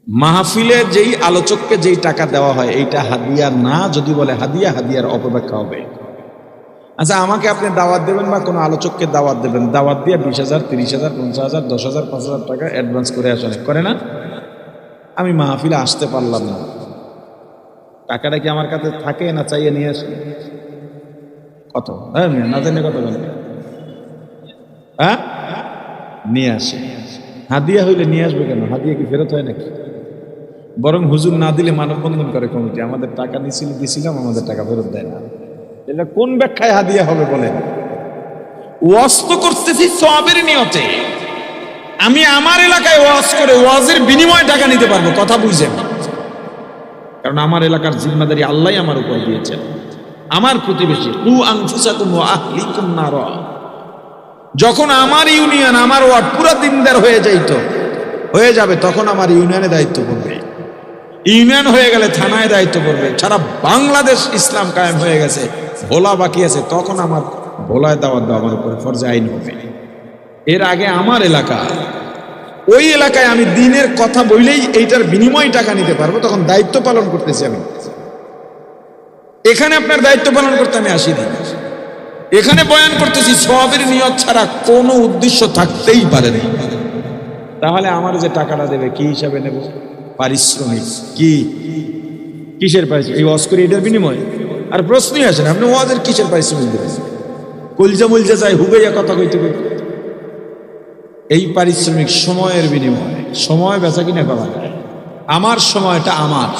মাহফিলে যেই আলোচককে যেই টাকা দেওয়া হয় এইটা হাদিয়া না, যদি বলে হাদিয়া, হাদিয়ার অপব্যাখ্যা হবে। আচ্ছা, আমাকে আপনি দাওয়াত দেবেন বা কোনো আলোচককে দাওয়াত দেবেন, দাওয়াত দিয়ে 20,000, 30,000, 50,000, 10,000, 5,000 টাকা অ্যাডভান্স করে আসেন, করে না? আমি মাহফিলে আসতে পারলাম না, টাকাটা কি আমার কাছে থাকে না চাইয়ে নিয়ে আসি? কত না জানে কত বলেন? হ্যাঁ, নিয়ে আসে। হাদিয়া হইলে নিয়ে আসবে কেন? হাদিয়া কি ফেরত হয় নাকি? বরং হুজুর না দিলে মানববন্ধন করে কমিটি, আমাদের টাকা দিছিলাম, আমাদের টাকা ফেরত দেয় না। এটা কোন ব্যাখ্যায় হাদিয়া হবে বলেন? ওয়াজ তো করতেছি সওয়াবের নিয়তে। আমি আমার এলাকায় ওয়াজ করে ওয়াজের বিনিময়ে টাকা নিতে পারবো, কথা বুঝেন? কারণ আমার এলাকার জিম্মাদারি আল্লাহ আমার উপর দিয়েছেন। আমার প্রতিবেশী কু আনফুসাকুম ওয়া আহলিকুম নারা, যখন আমার ইউনিয়ন, আমার ওয়ার্ড পুরো দিনদার হয়ে যাবে, তখন আমার ইউনিয়নে দায়িত্ব পড়বে। ইউনিয়ন হয়ে গেলে থানায় দায়িত্ব পড়বে। সারা বাংলাদেশ ইসলাম কায়েম হয়ে গেছে, ভোলা বাকি আছে, তখন আমার ভোলায় দাওয়াত দেওয়া আমার উপরে ফরজে আইন হবে। এর আগে আমার এলাকা, ওই এলাকায় আমি দিনের কথা বললেই এইটার বিনিময়ে টাকা নিতে পারবো, তখন দায়িত্ব পালন করতেছি আমি। এখানে আপনার দায়িত্ব পালন করতে আমি আসিনি, এখানে বয়ান করতেছি সওয়াবের নিয়ত ছাড়া কোনো উদ্দেশ্য থাকতেই পারে না। তাহলে আমার যে টাকাটা দেবে কি হিসাবে নেব? পারিশ্রমিক। কিসের পারিশ্রমিক? এই ওয়াজ করে এটার বিনিময়ে? আর প্রশ্নই আসে না, আপনি ওয়াজের কিসের পারিশ্রমিক দেবেন? কলজা মলজা যায় হুগাইয়া কথা কইতে কইতে। এই পারিশ্রমিক সময়ের বিনিময়ে। সময় বেচা কিনা করা যায়, আমার সময়টা আমার।